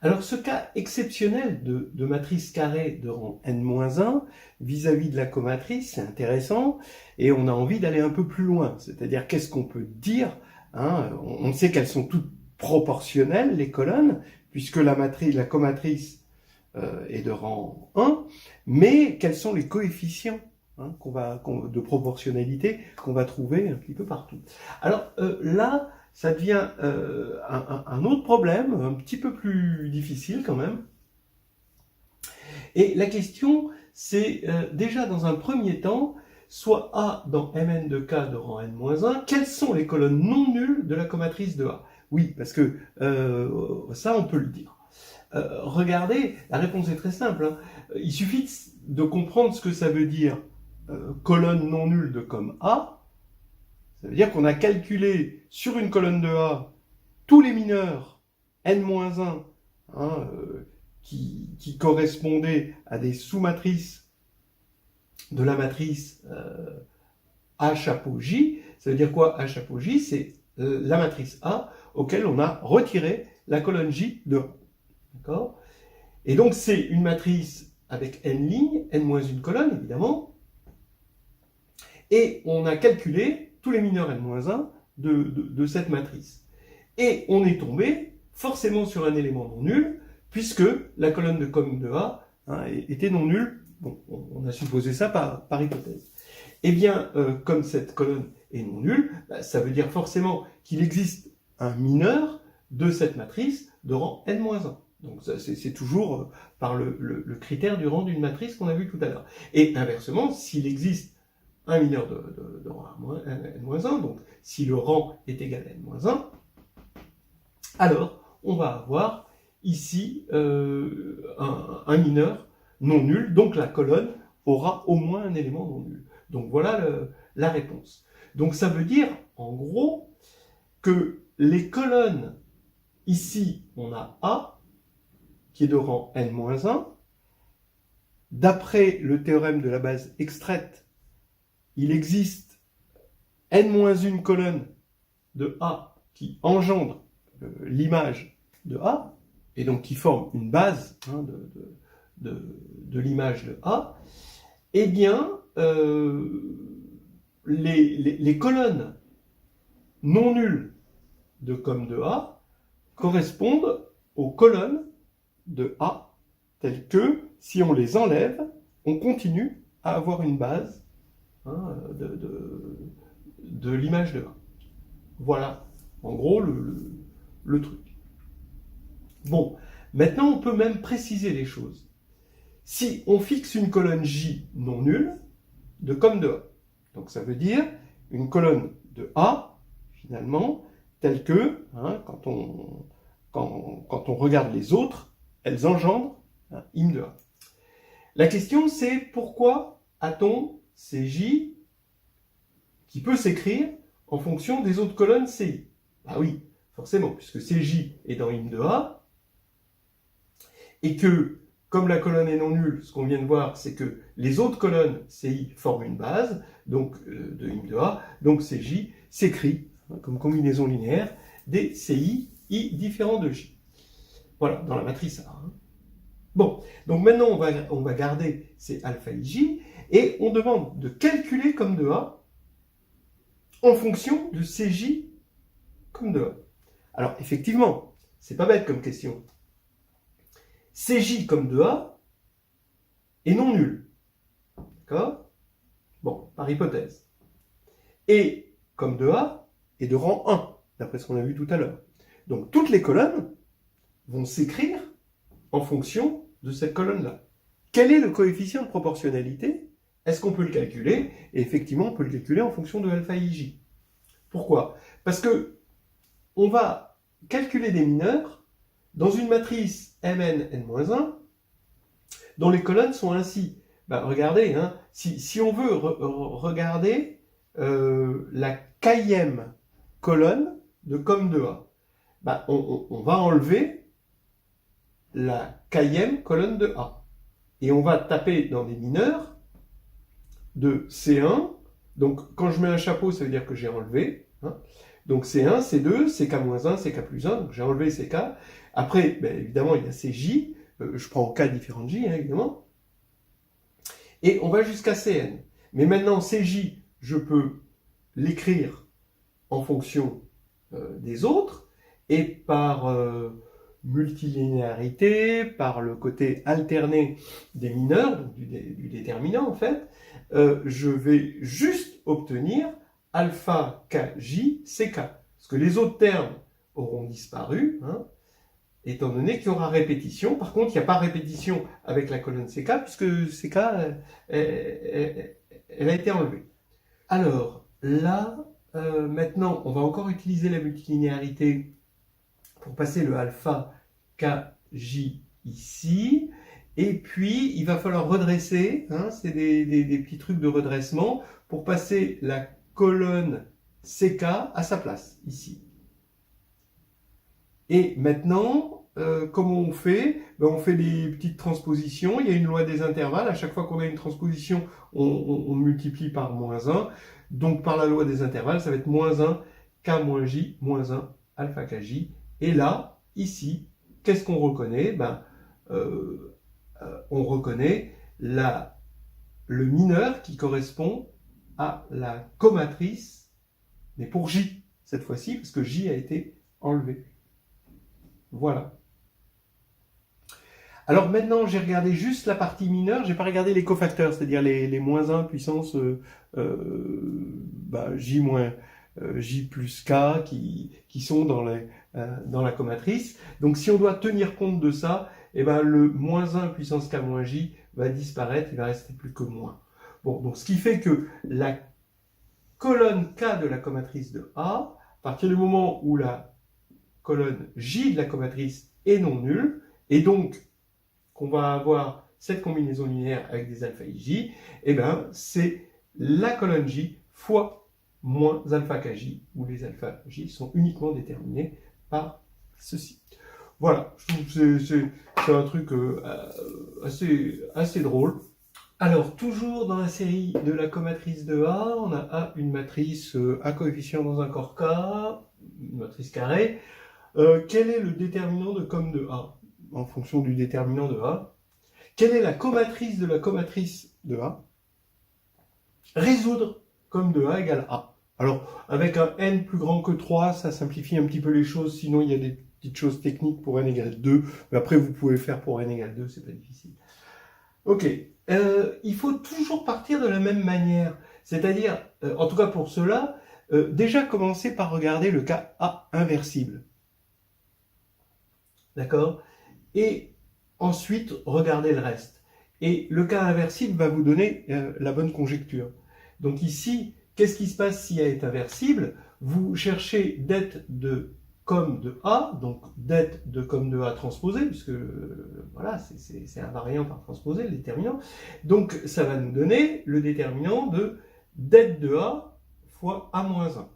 Alors, ce cas exceptionnel de matrice carrée de rang n-1 vis-à-vis de la comatrice, c'est intéressant, et on a envie d'aller un peu plus loin. C'est-à-dire, qu'est-ce qu'on peut dire, hein, on sait qu'elles sont toutes proportionnelles, les colonnes, puisque la comatrice est de rang 1, mais quels sont les coefficients de proportionnalité qu'on va trouver un petit peu partout. Alors là, ça devient un autre problème, un petit peu plus difficile quand même. Et la question, c'est déjà dans un premier temps, soit A dans Mn de K de rang n-1, quelles sont les colonnes non nulles de la comatrice de A? Oui, parce que ça, on peut le dire. Regardez, la réponse est très simple. Hein. Il suffit de comprendre ce que ça veut dire colonne non nulle de comme A. Ça veut dire qu'on a calculé sur une colonne de A tous les mineurs n-1 qui correspondaient à des sous-matrices de la matrice A chapeau J. Ça veut dire quoi A chapeau J? C'est la matrice A auquel on a retiré la colonne J de A. D'accord? Et donc c'est une matrice avec n lignes, n-1 colonne évidemment, et on a calculé tous les mineurs n-1 de cette matrice. Et on est tombé forcément sur un élément non nul, puisque la colonne de com de A était non nulle. Bon, on a supposé ça par hypothèse. Eh bien, comme cette colonne est non nulle, ça veut dire forcément qu'il existe un mineur de cette matrice de rang n-1. Donc c'est toujours par le critère du rang d'une matrice qu'on a vu tout à l'heure. Et inversement, s'il existe un mineur de rang n-1, donc si le rang est égal à n-1, alors on va avoir ici un mineur non nul, donc la colonne aura au moins un élément non nul. Donc voilà la réponse. Donc ça veut dire, en gros, que les colonnes, ici on a A, qui est de rang n-1, d'après le théorème de la base extraite, il existe n-1 colonne de A qui engendre l'image de A, et donc qui forme une base de l'image de A, eh bien, les colonnes non nulles de com de A correspondent aux colonnes de A, telles que, si on les enlève, on continue à avoir une base de l'image de A. Voilà, en gros, le truc. Bon, maintenant, on peut même préciser les choses. Si on fixe une colonne J non nulle de com de A, donc ça veut dire une colonne de A, finalement, telle que, quand on regarde les autres, elles engendrent im de A. La question, c'est pourquoi a-t-on CJ qui peut s'écrire en fonction des autres colonnes CI? Ah oui, forcément, puisque CJ est dans im de A, et que, comme la colonne est non nulle, ce qu'on vient de voir, c'est que les autres colonnes CI forment une base, donc de im de A, donc CJ s'écrit, comme combinaison linéaire, des CI I différents de J. Voilà, dans la matrice A. Bon, donc maintenant on va garder ces alpha IJ, et on demande de calculer com de A en fonction de CJ com de A. Alors effectivement, c'est pas bête comme question. CJ com de A est non nul. D'accord? Bon, par hypothèse. Et com de A est de rang 1, d'après ce qu'on a vu tout à l'heure. Donc toutes les colonnes vont s'écrire en fonction de cette colonne-là. Quel est le coefficient de proportionnalité? Est-ce qu'on peut le calculer? Et effectivement, on peut le calculer en fonction de alpha IJ. Pourquoi? Parce que on va calculer des mineurs dans une matrice Mn n-1 dont les colonnes sont ainsi. Regardez, si on veut regarder la kème colonne de com de A, on va enlever la kème colonne de A. Et on va taper dans des mineurs de C1. Donc, quand je mets un chapeau, ça veut dire que j'ai enlevé. Donc, C1, C2, CK-1, CK+1. Donc, j'ai enlevé CK. Après, ben, évidemment, il y a ces J, je prends K différentes J, hein, évidemment, et on va jusqu'à Cn. Mais maintenant, ces J, je peux l'écrire en fonction des autres, et par multilinéarité, par le côté alterné des mineurs, donc du déterminant en fait, je vais juste obtenir alpha kj ck. Parce que les autres termes auront disparu, hein, étant donné qu'il y aura répétition. Par contre, il n'y a pas répétition avec la colonne ck, puisque ck, elle a été enlevée. Alors, là, maintenant, on va encore utiliser la multilinéarité pour passer le alpha kj ici. Et puis, il va falloir redresser, hein, c'est des petits trucs de redressement, pour passer la colonne ck à sa place, ici. Et maintenant, comment on fait? Ben, on fait des petites transpositions. Il y a une loi des intervalles. À chaque fois qu'on a une transposition, on multiplie par moins 1. Donc, par la loi des intervalles, ça va être moins 1 k moins j moins 1 alpha kj. Et là, ici, qu'est-ce qu'on reconnaît? Ben, on reconnaît le mineur qui correspond à la comatrice, mais pour j, cette fois-ci, parce que j a été enlevé. Voilà. Alors maintenant, j'ai regardé juste la partie mineure, j'ai pas regardé les cofacteurs, c'est-à-dire les moins 1 puissance j moins j plus k qui sont dans la comatrice. Donc si on doit tenir compte de ça, eh ben, le moins 1 puissance k moins j va disparaître, il va rester plus que moins. Bon, donc ce qui fait que la colonne k de la comatrice de A, à partir du moment où la colonne j de la comatrice est non nulle, et donc qu'on va avoir cette combinaison linéaire avec des alpha ij, eh ben, c'est la colonne j fois moins alpha kj, où les alpha j sont uniquement déterminés par ceci. Voilà, je trouve que c'est un truc assez drôle. Alors, toujours dans la série de la comatrice de A, on a A, une matrice à coefficient dans un corps K, une matrice carrée. Quel est le déterminant de com de A en fonction du déterminant de A? Quelle est la comatrice de la comatrice de A? Résoudre com de A égale A. Alors, avec un n plus grand que 3, ça simplifie un petit peu les choses, sinon il y a des petites choses techniques pour n égale 2, mais après vous pouvez le faire pour n égale 2, c'est pas difficile. Ok, il faut toujours partir de la même manière, c'est-à-dire, en tout cas pour cela, déjà commencer par regarder le cas A inversible. D'accord? Et ensuite, regarder le reste. Et le cas inversible va vous donner la bonne conjecture. Donc ici, qu'est-ce qui se passe si A est inversible? Vous cherchez det de com de A, donc det de com de A transposé, puisque voilà, c'est invariant par transposé, le déterminant. Donc ça va nous donner le déterminant de det de A fois A moins 1.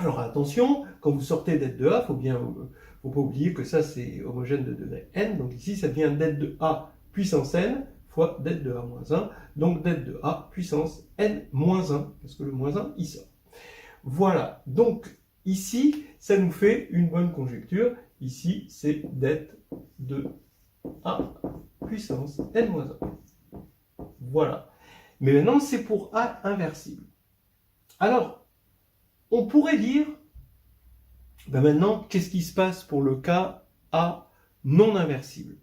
Alors attention, quand vous sortez det de A, faut pas oublier que ça c'est homogène de degré n, donc ici ça devient det de A puissance n fois det de A moins 1, donc det de A puissance n moins 1, parce que le moins 1 il sort. Voilà, donc ici ça nous fait une bonne conjecture, ici c'est det de A puissance n moins 1. Voilà, mais maintenant c'est pour A inversible. Alors, on pourrait dire, ben maintenant, qu'est-ce qui se passe pour le cas A non inversible?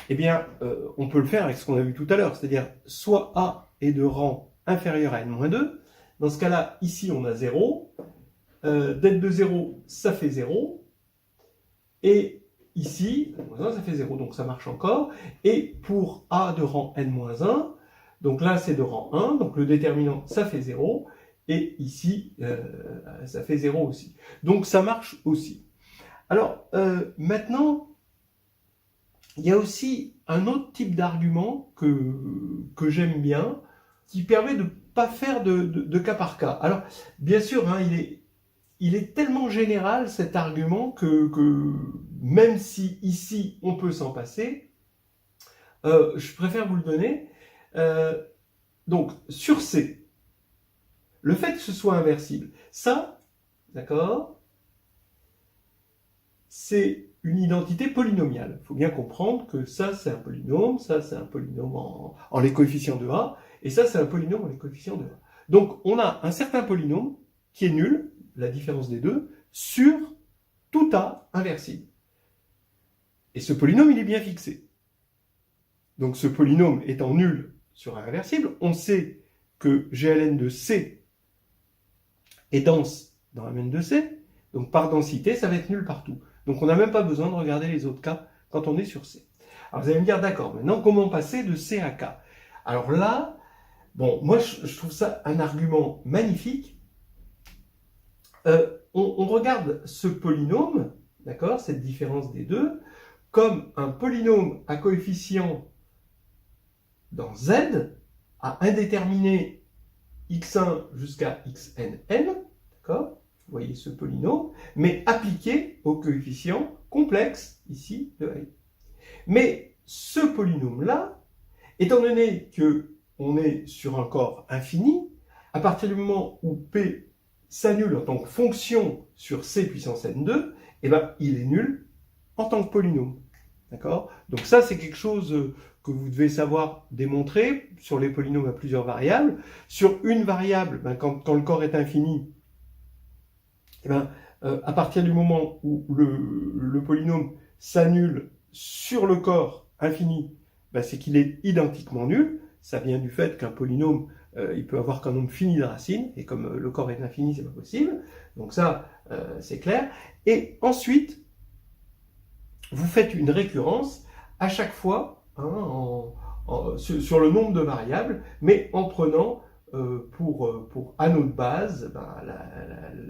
Eh bien, on peut le faire avec ce qu'on a vu tout à l'heure, c'est-à-dire soit A est de rang inférieur à n-2, dans ce cas-là, ici on a 0, det de 0, ça fait 0, et ici, n-1, ça fait 0, donc ça marche encore, et pour A de rang n-1, donc là c'est de rang 1, donc le déterminant, ça fait 0, et ici, ça fait 0 aussi. Donc ça marche aussi. Alors, maintenant, il y a aussi un autre type d'argument que j'aime bien, qui permet de ne pas faire de cas par cas. Alors, bien sûr, hein, il est tellement général cet argument que même si ici on peut s'en passer, je préfère vous le donner. Donc, sur C, le fait que ce soit inversible, ça, d'accord, c'est une identité polynomiale. Il faut bien comprendre que ça, c'est un polynôme, ça, c'est un polynôme en les coefficients de A, et ça, c'est un polynôme en les coefficients de A. Donc, on a un certain polynôme qui est nul, la différence des deux, sur tout A inversible. Et ce polynôme, il est bien fixé. Donc, ce polynôme étant nul sur A inversible, on sait que GLN de C est dense dans la même de C, donc par densité, ça va être nul partout. Donc on n'a même pas besoin de regarder les autres cas quand on est sur C. Alors vous allez me dire, d'accord, maintenant comment passer de C à K? Alors là, bon, moi je trouve ça un argument magnifique. On regarde ce polynôme, d'accord, cette différence des deux, comme un polynôme à coefficient dans Z, à indéterminé x1 jusqu'à xnn, d'accord? Vous voyez ce polynôme, mais appliqué au coefficient complexe, ici, de L. Mais ce polynôme-là, étant donné qu'on est sur un corps infini, à partir du moment où P s'annule en tant que fonction sur C puissance n2, eh ben, il est nul en tant que polynôme. D'accord? Donc ça, c'est quelque chose que vous devez savoir démontrer sur les polynômes à plusieurs variables. Sur une variable, ben, quand le corps est infini, eh ben, à partir du moment où le polynôme s'annule sur le corps infini, ben, c'est qu'il est identiquement nul. Ça vient du fait qu'un polynôme, il peut avoir qu'un nombre fini de racines, et comme le corps est infini, c'est pas possible. Donc ça, c'est clair. Et ensuite, vous faites une récurrence à chaque fois sur le nombre de variables, mais en prenant pour anneau de base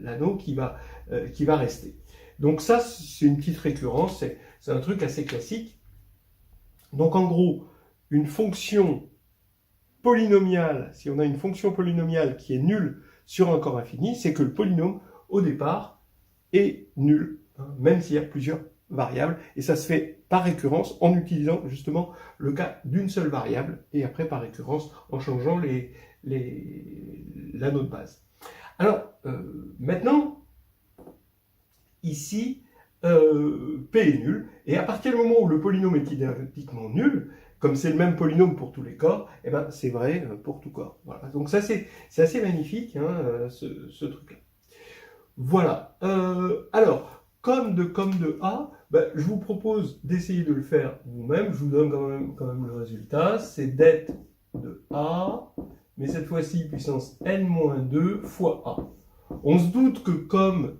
l'anneau qui va rester. Donc ça, c'est une petite récurrence, c'est un truc assez classique. Donc en gros, une fonction polynomiale, si on a une fonction polynomiale qui est nulle sur un corps infini, c'est que le polynôme, au départ, est nul, même s'il y a plusieurs variables, et ça se fait par récurrence en utilisant justement le cas d'une seule variable, et après par récurrence en changeant l'anneau de base. Alors, maintenant, ici, P est nul, et à partir du moment où le polynôme est identiquement nul, comme c'est le même polynôme pour tous les corps, eh ben, c'est vrai pour tout corps. Voilà. Donc ça, c'est assez magnifique, ce truc-là. Voilà. Alors, comme de A, ben, je vous propose d'essayer de le faire vous-même. Je vous donne quand même le résultat. C'est det de A, mais cette fois-ci puissance n-2 fois A. On se doute que comme,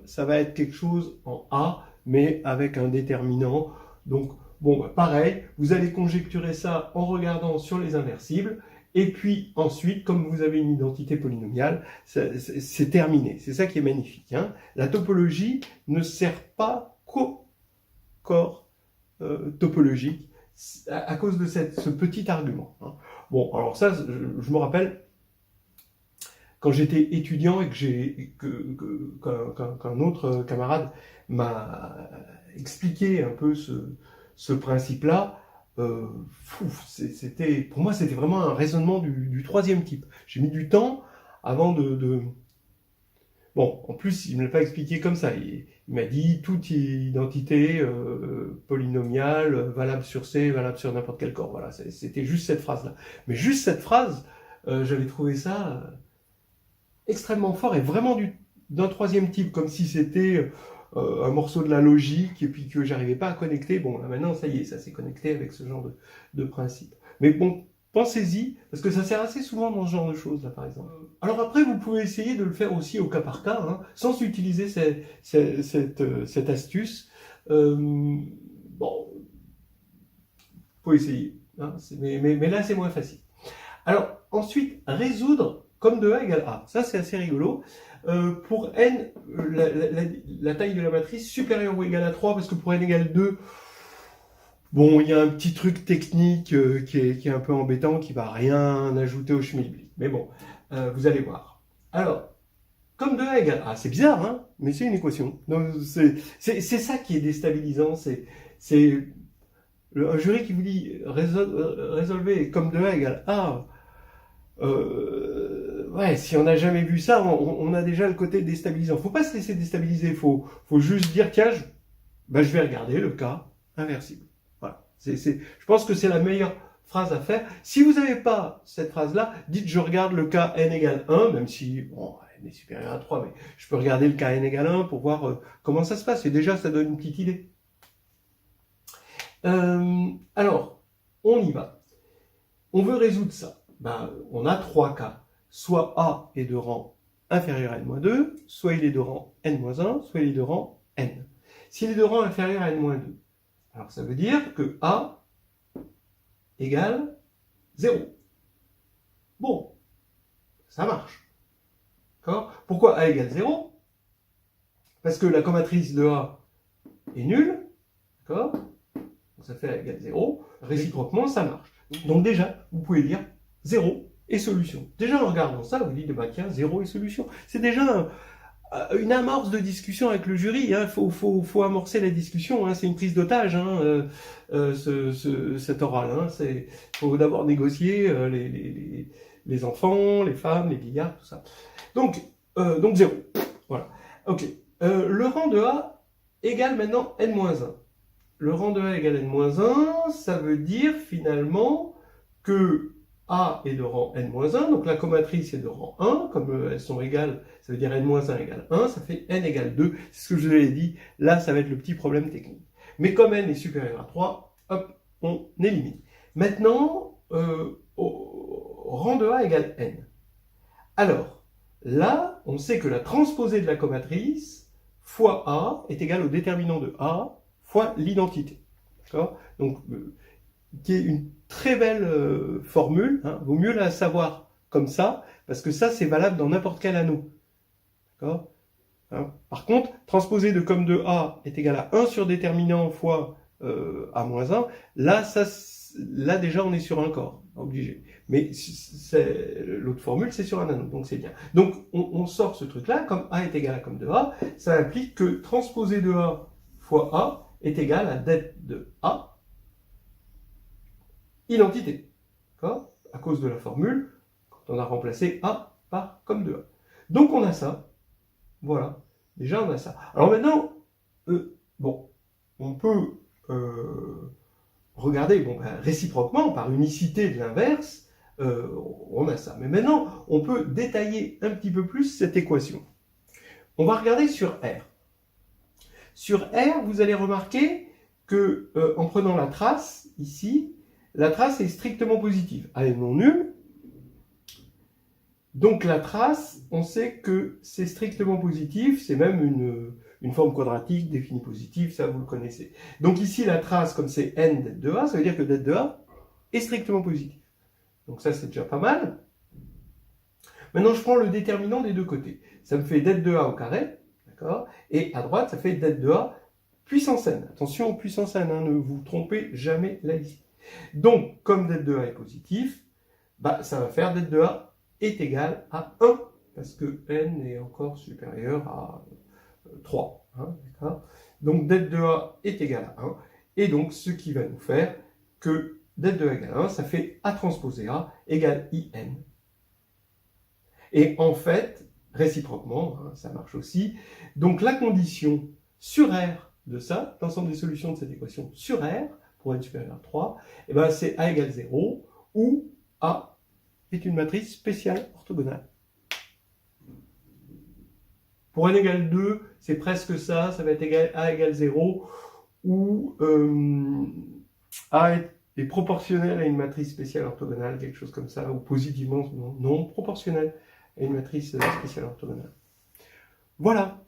ça va être quelque chose en A, mais avec un déterminant. Donc, bon, bah, pareil, vous allez conjecturer ça en regardant sur les inversibles. Et puis ensuite, comme vous avez une identité polynomiale, c'est terminé. C'est ça qui est magnifique. La topologie ne sert pas qu'au corps topologique à cause de ce petit argument. Bon, alors ça, je me rappelle, quand j'étais étudiant et qu'un autre camarade m'a expliqué un peu ce principe-là, pour moi, c'était vraiment un raisonnement du troisième type. J'ai mis du temps avant Bon, en plus, il ne me l'a pas expliqué comme ça. Il m'a dit toute identité polynomiale, valable sur C, valable sur n'importe quel corps. Voilà, c'était juste cette phrase-là. Mais juste cette phrase, j'avais trouvé ça extrêmement fort et vraiment d'un troisième type, comme si c'était un morceau de la logique et puis que j'arrivais pas à connecter. Bon, là maintenant, ça y est, ça s'est connecté avec ce genre de principe. Mais bon, pensez-y, parce que ça sert assez souvent dans ce genre de choses, là, par exemple. Alors après, vous pouvez essayer de le faire aussi au cas par cas, sans utiliser cette astuce. Bon, vous pouvez essayer, mais là, c'est moins facile. Alors, ensuite, résoudre comme de A égale A. Ça, c'est assez rigolo. Pour n, la taille de la matrice supérieure ou égale à 3, parce que pour n égale 2, bon, il y a un petit truc technique qui est un peu embêtant, qui va rien ajouter au schmilblick. Mais bon, vous allez voir. Alors, comme de A égale A, c'est bizarre, mais c'est une équation. Donc, c'est ça qui est déstabilisant. C'est un jury qui vous dit résolvez comme de A égale A. Ouais, si on n'a jamais vu ça, on a déjà le côté déstabilisant. Faut pas se laisser déstabiliser, faut juste dire tiens, ben, je vais regarder le cas inversible. Voilà. Je pense que c'est la meilleure phrase à faire. Si vous n'avez pas cette phrase-là, dites je regarde le cas n égale 1, même si bon, n est supérieur à 3, mais je peux regarder le cas n égale 1 pour voir comment ça se passe. Et déjà, ça donne une petite idée. Alors, on y va. On veut résoudre ça. Ben, on a 3 cas. Soit A est de rang inférieur à n-2, soit il est de rang n-1, soit il est de rang n. S'il est de rang inférieur à n-2, alors ça veut dire que A égale 0. Bon, ça marche. D'accord ? Pourquoi A égale 0 ? Parce que la comatrice de A est nulle. D'accord ? Donc ça fait A égale 0. Réciproquement, ça marche. Donc déjà, vous pouvez dire 0 et solution. Déjà en regardant ça, vous dites, bah, tiens, 0 et solution. C'est déjà une amorce de discussion avec le jury. Hein. Faut amorcer la discussion. Hein. C'est une prise d'otage, hein, cet oral. Hein. Faut d'abord négocier les enfants, les femmes, les vieillards, tout ça. Donc 0. Voilà. Ok. Le rang de A égale maintenant n-1. Le rang de A égale n-1, ça veut dire finalement que A est de rang n-1, donc la comatrice est de rang 1, comme elles sont égales, ça veut dire n-1 égale 1, ça fait n égale 2, c'est ce que je vous avais dit, là ça va être le petit problème technique. Mais comme n est supérieur à 3, hop, on élimine. Maintenant, rang de A égale n. Alors, là, on sait que la transposée de la comatrice fois A est égale au déterminant de A fois l'identité. D'accord ? Donc, qui est une très belle formule, hein. Vaut mieux la savoir comme ça, parce que ça, c'est valable dans n'importe quel anneau. D'accord ? Hein. Par contre, transposé de comme de A est égal à 1 sur déterminant fois A-1, là déjà on est sur un corps, obligé. Mais l'autre formule, c'est sur un anneau, donc c'est bien. Donc on sort ce truc-là, comme A est égal à comme de A, ça implique que transposé de A fois A est égal à det de A, identité. D'accord ? À cause de la formule, quand on a remplacé A par comme de A. Donc on a ça. Voilà. Déjà on a ça. Alors maintenant, bon, on peut regarder, bon, ben, réciproquement, par unicité de l'inverse, on a ça. Mais maintenant, on peut détailler un petit peu plus cette équation. On va regarder sur R. Sur R, vous allez remarquer que, en prenant la trace, ici, la trace est strictement positive. Elle est non nulle. Donc la trace, on sait que c'est strictement positif. C'est même une forme quadratique définie positive, ça vous le connaissez. Donc ici, la trace, comme c'est n det de A, ça veut dire que det de A est strictement positif. Donc ça, c'est déjà pas mal. Maintenant, je prends le déterminant des deux côtés. Ça me fait det de A au carré. D'accord ? Et à droite, ça fait det de A puissance n. Attention, puissance n, hein, ne vous trompez jamais là ici. Donc, comme det de A est positif, bah, ça va faire det de A est égal à 1, parce que n est encore supérieur à 3. Hein, d'accord ? Donc, det de A est égal à 1, et donc, ce qui va nous faire que det de A égale 1, ça fait A transposé A égale IN. Et en fait, réciproquement, hein, ça marche aussi. Donc, la condition sur R de ça, l'ensemble des solutions de cette équation sur R, pour n supérieur à 3, et ben c'est A égale 0, où A est une matrice spéciale orthogonale. Pour n égale 2, c'est presque ça, ça va être A égale 0, où A est proportionnel à une matrice spéciale orthogonale, quelque chose comme ça, ou positivement non proportionnel à une matrice spéciale orthogonale. Voilà.